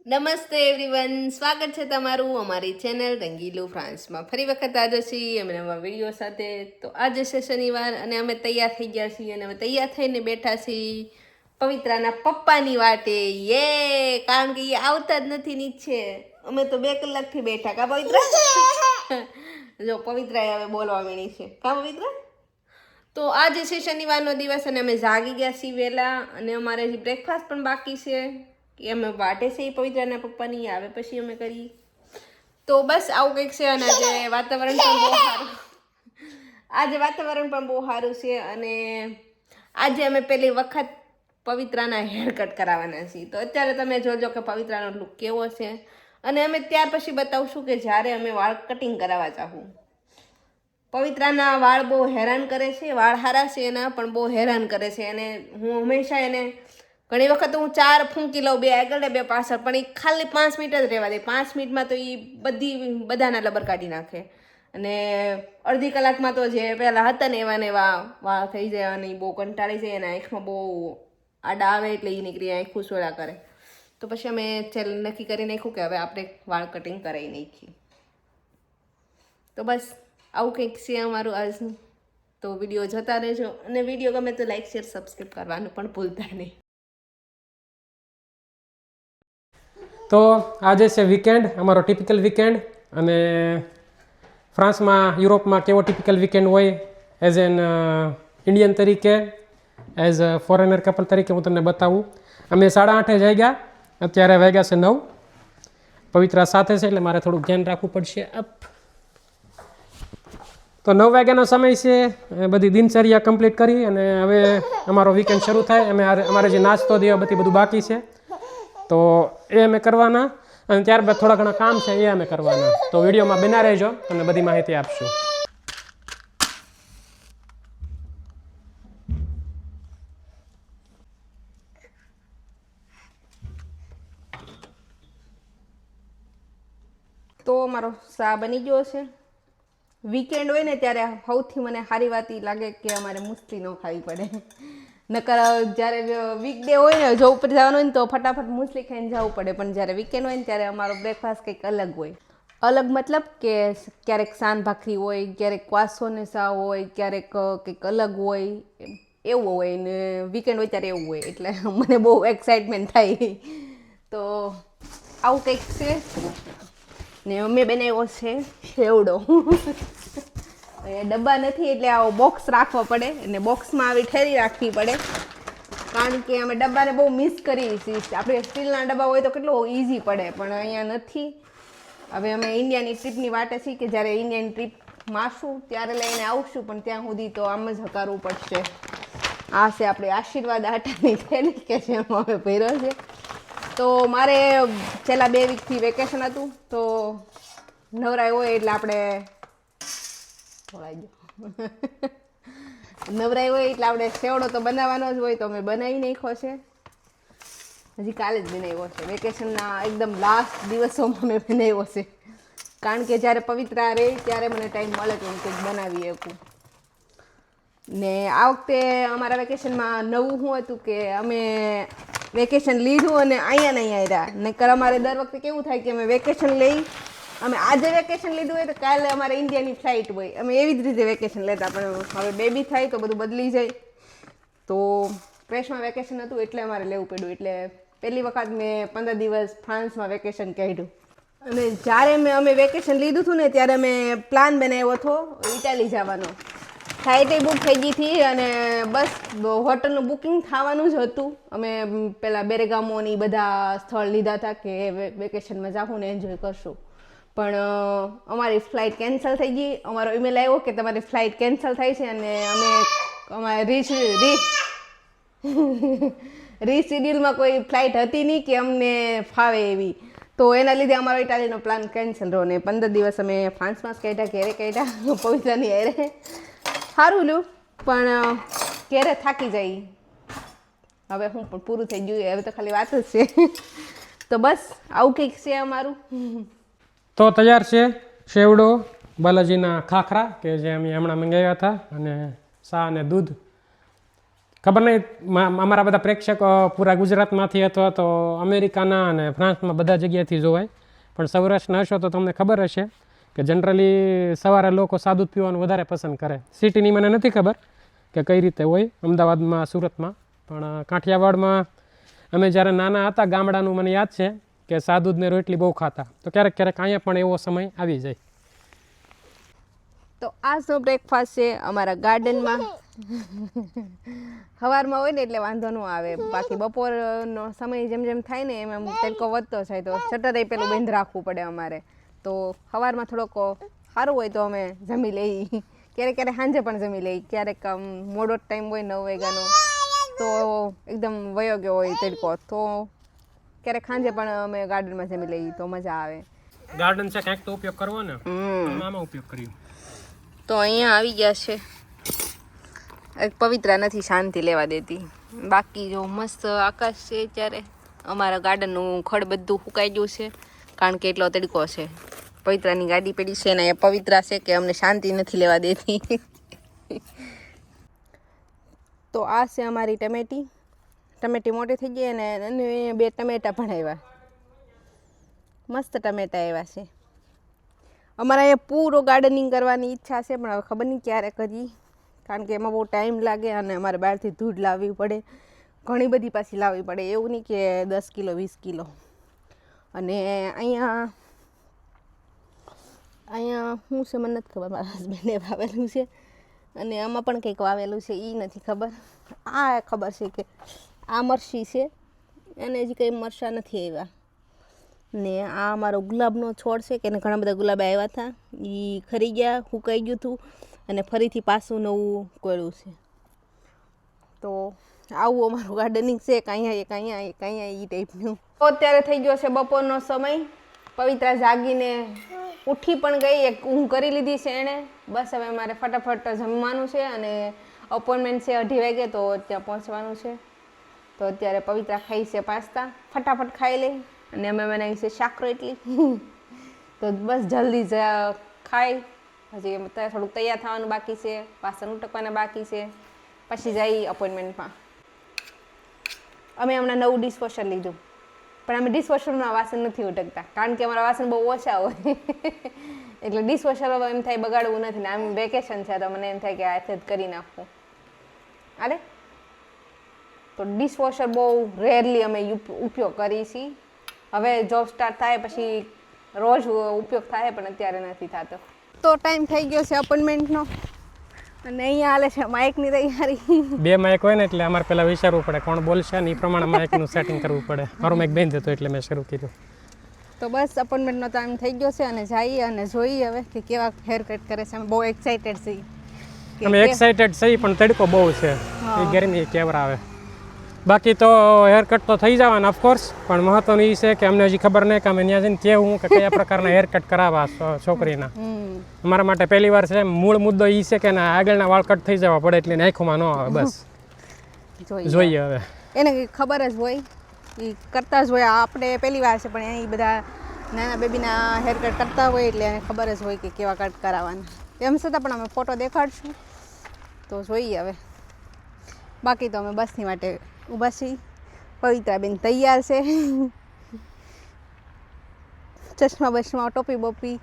નમસ્તે એવરીવન, સ્વાગત છે તમારું અમારી ચેનલ રંગીલું ફ્રાન્સમાં. ફરી વખત આજે છીએ અમે નવા વિડીયો સાથે. તો આજે છે શનિવાર અને અમે તૈયાર થઈ ગયા છીએ અને અમે તૈયાર થઈને બેઠા છીએ પવિત્રાના પપ્પાની વાટે. યે, કારણ કે એ આવતા જ નથી નીચે. અમે તો 2 કલાકથી બેઠા. કા પવિત્રા? જો પવિત્રા હવે બોલવા માંડી છે. કા પવિત્રા? તો આજે છે શનિવારનો દિવસ અને અમે જાગી ગયા છીએ વહેલા અને અમારે હજી બ્રેકફાસ્ટ પણ બાકી છે. કે અમે વાટે છે પવિત્રાના પપ્પાની, આવે પછી અમે કરી. તો બસ આવું કંઈક છે. અને આજે વાતાવરણ પણ બહુ સારું, આજે વાતાવરણ પણ બહુ સારું છે. અને આજે અમે પહેલી વખત પવિત્રાના હેર કટ કરાવવાના છીએ. તો અત્યારે તમે જોજો કે પવિત્રાનો લુક કેવો છે. અને અમે ત્યાર પછી બતાવશું કે જ્યારે અમે વાળ કટિંગ કરાવવા જાઉં. પવિત્રાના વાળ બહુ હેરાન કરે છે. વાળ સારા છે એના, પણ બહુ હેરાન કરે છે. અને હું હંમેશા એને ઘણી વખત હું 4 ફૂંકી લઉં, 2 આગળ ને 2 પાછળ, પણ એ ખાલી 5 મિનિટ જ રહેવા દે. 5 મિનિટમાં તો એ બધાના લબર કાઢી નાખે. અને અડધી કલાકમાં તો જે પહેલાં હતા ને એવા વાળ થઈ જાય. અને એ બહુ કંટાળી જાય. અને આંખમાં બહુ આડા આવે એટલે એ નીકળી આંખું સોળા કરે. તો પછી અમે નક્કી કરી નાખ્યું કે હવે આપણે વાળ કટિંગ કરાવી નાખીએ. તો બસ આવું કંઈક છે અમારું આજનું. તો વિડીયો જોતા રહેજો. અને વિડીયો ગમે તો લાઈક, શેર, સબસ્ક્રાઈબ કરવાનું પણ ભૂલતા નહીં. તો આજે છે વીકેન્ડ, અમારો ટિપિકલ વીકેન્ડ. અને ફ્રાન્સમાં, યુરોપમાં કેવો ટિપિકલ વીકેન્ડ હોય એઝ એન ઇન્ડિયન તરીકે, એઝ અ ફોરેનર કપલ તરીકે હું તમને બતાવું. અમે 8:30 જાગ્યા, અત્યારે વાગ્યા છે 9. પવિત્રા સાથે છે એટલે મારે થોડુંક ધ્યાન રાખવું પડશે. તો 9 વાગ્યાનો સમય છે. બધી દિનચર્યા કમ્પ્લીટ કરી અને હવે અમારો વીકેન્ડ શરૂ થાય. અમારે જે નાસ્તો દેવા બધું બાકી છે, તો એ અમે કરવાના. અને ત્યારબાદ થોડા ઘણા કામ છે એ અમે કરવાના. તો વિડીયોમાં બના રહેજો અને બધી માહિતી આપશું. તો મારો શા બની ગયો છે. વીકેન્ડ હોય ને ત્યારે સૌથી મને સારી વાત એ લાગે કે અમારે મુસ્તી ન ખાવી પડે. નકર જ્યારે વીકડે હોય ને, જો ઉપર જવાનું હોય ને તો ફટાફટ મુસ્લી ખાઈને જવું પડે. પણ જ્યારે વીકેન્ડ હોય ને ત્યારે અમારો બ્રેકફાસ્ટ કંઈક અલગ હોય. અલગ મતલબ કે ક્યારેક સાન ભાખરી હોય, ક્યારેક ક્વાસો ને સા હોય, ક્યારેક કંઈક અલગ હોય, એવું હોય. ને વીકેન્ડ હોય ત્યારે એવું હોય. એટલે મને બહુ એક્સાઇટમેન્ટ થાય. તો આવું કંઈક છે. ને અમે બનાવ્યો છે સેવડો. ડબ્બા નથી એટલે આવો બોક્સ રાખવો પડે. અને બોક્સમાં આવી ઠેરી રાખવી પડે. કારણ કે અમે ડબ્બાને બહુ મિસ કરીએ છીએ. આપણે સ્ટીલના ડબ્બા હોય તો કેટલું ઇઝી પડે, પણ અહીંયા નથી. હવે અમે ઇન્ડિયાની ટ્રીપની વાટે છીએ કે જ્યારે ઇન્ડિયન ટ્રીપ મારશું ત્યારે લઈને આવશું. પણ ત્યાં સુધી તો આમ જ હકારવું પડશે. આ છે આપણે આશીર્વાદ આટાની થેલી કે જેમાં અમે ભર્યો છે. તો મારે છેલ્લા 2 વીકથી વેકેશન હતું. તો નવરાય હોય એટલે આપણે નવરાય હોય એટલે આપણે સેવડો તો બનાવવાનો જ હોય. તો અમે બનાવી નાખ્યો છે. હજી કાલે જ બનાવ્યો છે. વેકેશનના એકદમ લાસ્ટ દિવસોમાં મેં બનાવ્યો છે. કારણ કે જ્યારે પવિત્રા રહે ત્યારે મને ટાઈમ મળે તો હું કંઈક બનાવી શકું. ને આ વખતે અમારા વેકેશનમાં નવું શું હતું કે અમે વેકેશન લીધું અને અહીંયા ને અહીંયા રહ્યા. નહીંતર અમારે દર વખતે કેવું થાય કે અમે વેકેશન લઈ, અમે આજે વેકેશન લીધું હોય તો કાલે અમારે ઇન્ડિયાની ફ્લાઇટ હોય. અમે એવી જ રીતે વેકેશન લેતા. પણ હવે બેબી થાય તો બધું બદલી જાય. તો ક્રેશમાં વેકેશન હતું એટલે અમારે લેવું પડ્યું. એટલે પહેલી વખત મેં 15 દિવસ ફ્રાન્સમાં વેકેશન કાઢ્યું. અને જ્યારે અમે વેકેશન લીધું હતું ને ત્યારે અમે પ્લાન બનાવ્યો હતો ઇટાલી જવાનો. ફ્લાઇટે બુક થઈ ગઈ હતી અને બસ હોટલનું બુકિંગ થવાનું જ હતું. અમે પહેલાં બેરેગામો ને બધા સ્થળ લીધા હતા કે વેકેશનમાં જાઉં ને એન્જોય કરશું. પણ અમારી ફ્લાઇટ કેન્સલ થઈ ગઈ. અમારો ઈમેલ આવ્યો કે તમારી ફ્લાઇટ કેન્સલ થાય છે. અને અમારે રીશિડ્યુલમાં કોઈ ફ્લાઇટ હતી નહીં કે અમને ફાવે એવી. તો એના લીધે અમારો ઇટાલીનો પ્લાન કેન્સલ રહ્યો. ને 15 દિવસ અમે ફ્રાન્સમાં જ કાઢ્યા, ઘેરે કાઢ્યા પવિત્રાની હારે. સારું લ્યું, પણ ઘેરે થાકી જાય. હવે હું પણ પૂરું થઈ ગયું. હવે તો ખાલી વાત જ છે. તો બસ આવું કંઈક છે અમારું. તો તૈયાર છે સેવડો, બાલાજીના ખાખરા કે જે અમે હમણાં મંગાવ્યા હતા, અને ચા અને દૂધ. ખબર નહીં અમારા બધા પ્રેક્ષકો પૂરા ગુજરાતમાંથી અથવા તો અમેરિકાના અને ફ્રાન્સમાં બધા જગ્યાએથી જોવાય, પણ સૌરાષ્ટ્રના હશો તો તમને ખબર હશે કે જનરલી સવારે લોકો સાદું પીવાનું વધારે પસંદ કરે. સિટીની મને નથી ખબર કે કઈ રીતે હોય અમદાવાદમાં, સુરતમાં, પણ કાઠિયાવાડમાં અમે જ્યારે નાના હતા ગામડાનું મને યાદ છે કે સા દૂધને રોટલી બહુ ખાતા. તો ક્યારેક ક્યારેક અહીંયા પણ એવો સમય આવી જાય. તો આજનો બ્રેકફાસ્ટ છે અમારા ગાર્ડનમાં. સવારમાં હોય ને એટલે વાંધો ન આવે, બાકી બપોરનો સમય જેમ જેમ થાય ને એમ તડકો વધતો જાય તો શટરે પેલું બંધ રાખવું પડે અમારે. તો સવારમાં થોડોક સારું હોય તો અમે જમી લઈ, ક્યારેક ક્યારેક સાંજે પણ જમી લઈ, ક્યારેક મોડો ટાઈમ હોય 9 વાગ્યાનો તો એકદમ વયો ગયો હોય તડકો તો ક્યારેક સાંજે પણ અમે ગાર્ડનમાં જમી લઈએ તો મજા આવે. ગાર્ડન છે કંઈક તો ઉપયોગ કરવો ને, આમાં ઉપયોગ કર્યો. તો અહીંયા આવી ગયા છે. પવિત્રા નથી શાંતિ લેવા દેતી. બાકી જો મસ્ત આકાશ છે ત્યારે અમારા ગાર્ડનનું ખડ બધું સુકાઈ ગયું છે કારણ કે એટલો તડકો છે. પવિત્રાની ગાડી પડી છે ને એ પવિત્રા છે કે અમને શાંતિ નથી લેવા દેતી. તો આ છે અમારી ટમેટી મોટી થઈ ગઈ અને 2 ટમેટા પણ આવ્યા. મસ્ત ટમેટા આવ્યા છે. અમારે અહીંયા પૂરો ગાર્ડનિંગ કરવાની ઈચ્છા છે પણ હવે ખબર નહીં ક્યારે કરીએ, કારણ કે એમાં બહુ ટાઈમ લાગે અને અમારે બહારથી ધૂળ લાવવી પડે, ઘણી બધી પાછી લાવવી પડે, એવું નહીં કે 10 કિલો 20 કિલો. અને અહીંયા શું છે મને નથી ખબર, મારા હસબન્ડે વાવેલું છે અને આમાં પણ કંઈક વાવેલું છે એ નથી ખબર. આ ખબર છે કે આ મરચી છે અને હજી કંઈ મરચાં નથી આવ્યા. ને આ અમારો ગુલાબનો છોડ છે કે ઘણા બધા ગુલાબ આવ્યા હતા, એ ખરી ગયા, સુકાઈ ગયું હતું અને ફરીથી પાછું નવું કોળ્યું છે. તો આવું અમારું ગાર્ડનિંગ છે, એક અહીંયા એ ટાઈપનું. તો અત્યારે થઈ ગયો છે બપોરનો સમય. પવિત્રા જાગીને ઉઠી પણ ગઈ, એક ઊંઘ કરી લીધી છે એણે. બસ હવે મારે ફટાફટ જમવાનું છે અને અપોઇન્ટમેન્ટ છે 2:30 વાગે તો ત્યાં પહોંચવાનું છે. તો અત્યારે પવિત્રા ખાઈ છે પાસ્તા, ફટાફટ ખાઈ લઈ. અને અમે બનાવી છે શાક રોટલી. તો બસ જલ્દી જ ખાઈ, હજી થોડુંક તૈયાર થવાનું બાકી છે, વાસણ ઉટકવાના બાકી છે, પછી જઈ અપોઇન્ટમેન્ટમાં. અમે હમણાં નવું ડિશવોશર લીધું પણ અમે ડિશવોશરમાં વાસણ નથી ઉટકતા કારણ કે અમારા વાસણ બહુ ઓછા હોય. એટલે ડિશવોશર એમ થાય બગાડવું નથી ને આમ વેકેશન છે તો મને એમ થાય કે હાથે જ કરી નાખવું. અરે તો ડિશવોશર બહુ રેરલી અમે ઉપયોગ કરીએ છીએ. હવે જોબ સ્ટાર્ટ થાય પછી રોજ ઉપયોગ થાય પણ અત્યારે નથી થતો. તો ટાઈમ થઈ ગયો છે અપોઇન્ટમેન્ટનો અને અહીંયા હાલે છે માઇકની તૈયારી. 2 માઇક હોય ને એટલે અમારે પહેલાં વિચારવું પડે કોણ બોલશે ને એ પ્રમાણે માઇકનું સેટિંગ કરવું પડે. મારું માઇક બંધ હતું એટલે મેં શરૂ કર્યું. તો બસ અપોઇન્ટમેન્ટનો ટાઈમ થઈ ગયો છે અને જઈએ અને જોઈએ હવે કે કેવા હેર કટ કરે છે. અમે બહુ એક્સાઇટેડ છીએ. અમે એક્સાઇટેડ છીએ પણ તડકો બહુ છે, એ ગરમી કેવર આવે. બાકી તો હેર કટ તો થઈ જવાના ઓફકોર્સ, પણ મહત્વનું એ છે કે અમને હજી ખબર નહીં કે અમે ત્યાં જઈને કેવું કે કયા પ્રકારના હેર કટ કરાવવા છોકરીના. અમારા માટે પહેલી વાર છે. મૂળ મુદ્દો એ છે કે આગળના વાળ કટ થઈ જવા પડે એટલે આંખોમાં ન આવે. બસ જોઈએ હવે. એને ખબર જ હોય, એ કરતા જ હોય. આપણે પહેલી વાર છે પણ એ બધા નાના બેબીના હેર કટ કરતા હોય એટલે એને ખબર જ હોય કે કેવા કટ કરાવવાના. એમ છતાં પણ અમે ફોટો દેખાડશું તો જોઈએ હવે. બાકી તો અમે બસની માટે ઊભા છીએ. પવિત્રાબેન તૈયાર છે, ચશ્મા બસમાં ટોપી બોપી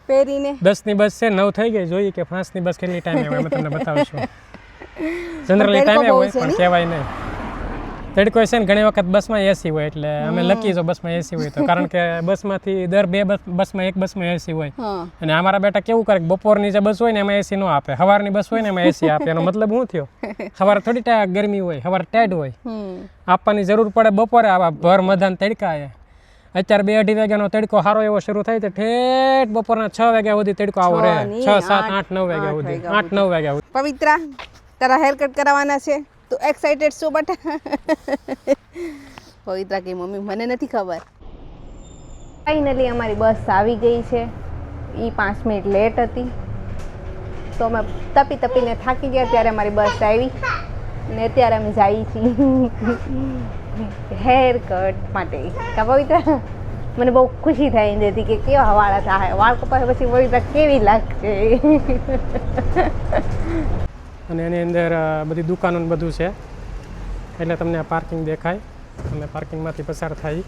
પહેરીને. 10ની બસ છે, 9 થઈ ગઈ. જોઈએ કે ફ્રાન્સની બસ કેટલી ટાઈમે આવે અમે તમને બતાવીશું. જનરલી ટાઈમે હોય પણ કહેવાય નહીં. તડકો છે ને ઘણી વખત બસમાં એસી હોય એટલે અમે લકી જો બસમાં એસી હોય તો, કારણ કે બસમાંથી દર 2 બસમાં એક બસમાં એસી હોય. અને અમારા બેટા કેવું કરે બપોરની જે બસ હોય ને એમાં એસી ન આપે, સવારની બસ હોય ને એમાં એસી આપે. એનો મતલબ શું થયો? સવારે થોડી ગરમી હોય, સવારે ટાઈટ હોય, આપવાની જરૂર પડે બપોરે આવા ભર મધાન તડકા. અત્યારે 2-2:30 વાગ્યાનો તડકો સારો એવો શરૂ થાય તો ઠેઠ બપોરના 6 વાગ્યા સુધી તડકો આવો રહે. 6, 7, 8, 9 વાગ્યા સુધી. 8, 9 વાગ્યા સુધી. પવિત્રા તારા હેર કટ કરાવવાના છે, તું એક્સાઇટેડ છો બટા? પવિત્રા કે મમ્મી મને નથી ખબર. ફાઇનલી અમારી બસ આવી ગઈ છે. એ 5 મિનિટ લેટ હતી તો અમે તપીને થાકી ગયા ત્યારે અમારી બસ આવી ને અત્યારે અમે જઈએ છીએ હેર કટ માટે. કા પવિત્રા? મને બહુ ખુશી થઈ જતી કે કેવા વાળ થાય, વાળ કપાય પછી પવિત્રા કેવી લાગશે. અને એની અંદર બધી દુકાનો ને બધું છે, એટલે તમને આ પાર્કિંગ દેખાય. તમે પાર્કિંગમાંથી પસાર થાય.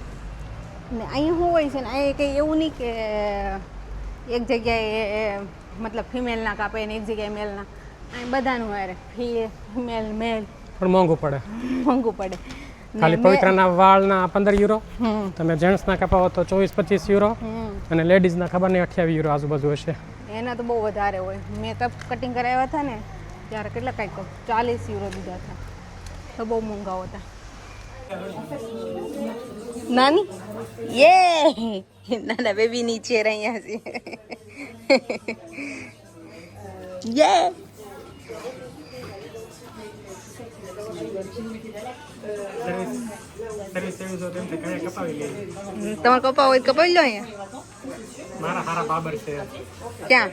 ને અહીંયા શું હોય છે ને, અહીંયા કંઈ એવું નહીં કે એક જગ્યાએ મતલબ ફિમેલના કાપે ને એક જગ્યાએ મેલના. અહીં બધાનું હોય, ફિમેલ મેલ. પણ મોંઘું પડે. મોંઘું પડે. ખાલી પવિત્રના વાળના 15 યુરો, તમે જેન્ટ્સના કપાવો તો 24-25 યુરો, અને લેડીઝના ખબર નહીં 28 યુરો આજુબાજુ હશે. એના તો બહુ વધારે હોય. મેં તો કટિંગ કરાવ્યા હતા ને ત્યારે કેટલા કંઈક 40 યુરો દીધા હતા, તો બહુ મોંઘા હતા. નાની યે નાના બેબી નીચે રહ્યા છે. યે તમારે કપાવ હોય કપાવી લો અહીંયા. મારા હારા બાબર છે ક્યાં?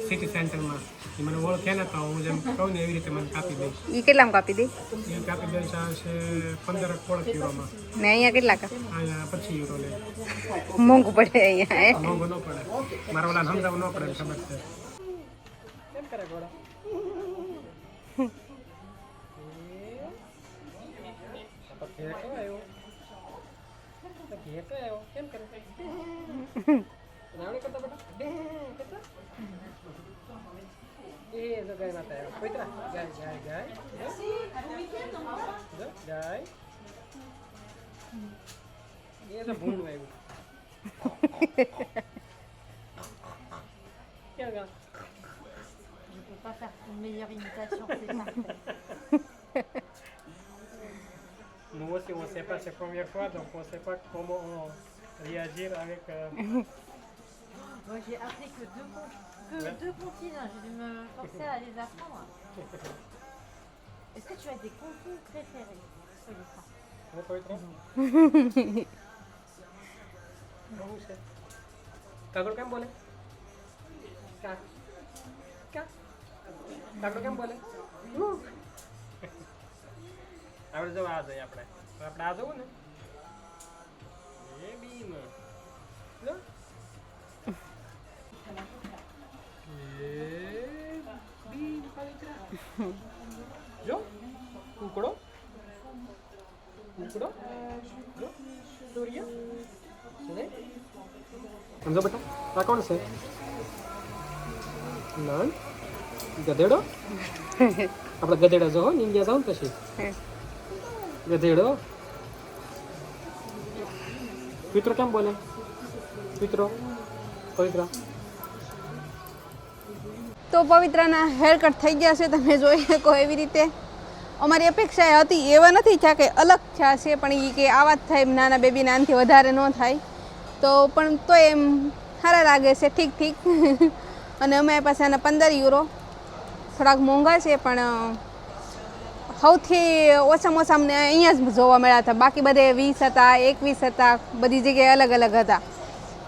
સિટી સેન્ટરમાં. એ મને ઓળખે ને તો હું જેમ કહું ને એવી રીતે મને કાપી દે. એ કેટલામાં કાપી દે? એ કાપી દે છે 15 યુરોમાં. ને અહીંયા કેટલા કા? અહીંયા 25 યુરો લે. મોંઘું પડે અહીંયા. મોંઘું ન પડે. મારા ઓલા સમજાવવું ન પડે, ખબર છે. કેમ કરે ઘોડા? કેમ કરે? નાવડી કરતા બેટા? એ જો ગાય માતા આવ્યો. પવિત્રા ગાય. જો ગાય. એ તો ભૂંડું આવ્યું. ક્યાં ગા? Je peux pas faire une meilleure imitation, c'est parfait. Nous aussi, on ne sait pas, c'est la première fois, donc on ne sait pas comment réagir avec... Moi, j'ai appris que deux continents. J'ai dû me forcer à les apprendre. Est-ce que tu as des concours préférés? Soyez franc. Vous pouvez trop? કાગળ કેમ બોલે? કાગળ કેમ બોલે? આપણે જો આ જઈએ આપણે આ જવું ને એ બીમ જો એ બીમ પવિત્ર જો કુકડો જો સૂર્ય સુને સમજો બેટા આ કોણ છે? નાન ગધેડો. આપણે ગધેડા જો ઇન્ડિયા જાવ ને પછી ગધેડો. પિત્રો કેમ બોલે? પિત્રો પવિત્ર. તો પવિત્રના હેર કટ થઈ ગયા છે, તમે જોઈ શકો એવી રીતે. અમારી અપેક્ષા એ હતી, એવા નથી થયા કે અલગ થયા છે, પણ એ કે આવા જ થાય, નાના બેબીને આનાથી વધારે ન થાય. તો પણ તો એમ સારા લાગે છે, ઠીક. અને અમારી પાસે આના 15 યુરો થોડાક મોંઘા છે, પણ સૌથી ઓછામાં ઓછા અમને અહીંયા જ જોવા મળ્યા હતા. બાકી બધે 20 હતા, 21 હતા, બધી જગ્યાએ અલગ અલગ હતા.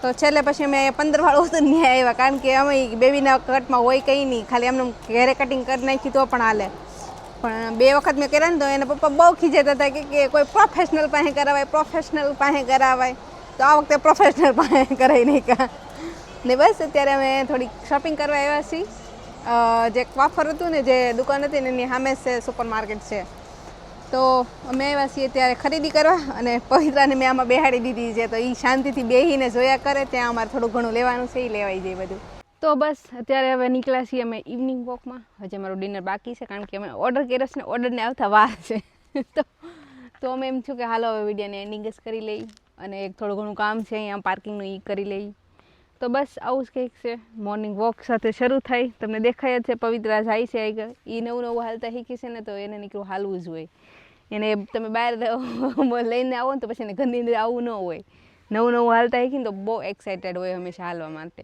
તો છેલ્લે પછી અમે 15 વાળું હતું નહીં આવ્યા, કારણ કે અમે બેબીના કટમાં હોય કંઈ નહીં, ખાલી એમને ઘેરે કટિંગ કરી નાખી તો પણ હાલે. પણ 2 વખત મેં કર્યા ને તો એના પપ્પા બહુ ખીજાતા હતા કે કોઈ પ્રોફેશનલ પાસે કરાવાય. તો આ વખતે પ્રોફેશનલ પાસે કરાવી નાખ્યા. ને બસ અત્યારે અમે થોડીક શોપિંગ કરવા આવ્યા છીએ. જે ક્વાફર હતું ને, જે દુકાન હતી ને એની સામે છે સુપર માર્કેટ છે. તો અમે આવ્યા છીએ ત્યારે ખરીદી કરવા, અને પવિત્રાને મેં આમાં બેહાડી દીધી છે, તો એ શાંતિથી બેસીને જોયા કરે. ત્યાં અમારે થોડું ઘણું લેવાનું છે, એ લેવાઈ જાય બધું. તો બસ અત્યારે હવે નીકળ્યા છીએ અમે ઇવનિંગ વોકમાં. હજી અમારું ડિનર બાકી છે, કારણ કે અમે ઓર્ડર કર્યો છે ને, ઓર્ડરને આવતા વાર છે. તો અમે એમ થયું કે હાલો હવે વિડીયોને એન્ડિંગ જ કરી લઈ, અને એક થોડું ઘણું કામ છે અહીંયા પાર્કિંગનું એ કરી લઈ. તો બસ આવું જ કંઈક છે. મોર્નિંગ વોક સાથે શરૂ થાય. તમને દેખાય જ છે પવિત્રા જાય છે, એ નવું હાલતા શીખી છે ને, તો એને નીકળું હાલવું જ હોય. એને તમે બહાર લઈને આવો ને તો પછી એને ઘરની અંદર આવવું ન હોય. નવું હાલતા શીખીને તો બહુ એક્સાઇટેડ હોય હંમેશા હાલવા માટે.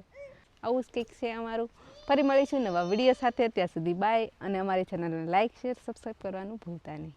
આવું જ કંઈક છે અમારું. ફરી મળીશું નવા વિડીયો સાથે. ત્યાં સુધી બાય, અને અમારી ચેનલને લાઇક, શેર, સબસ્ક્રાઈબ કરવાનું ભૂલતા નહીં.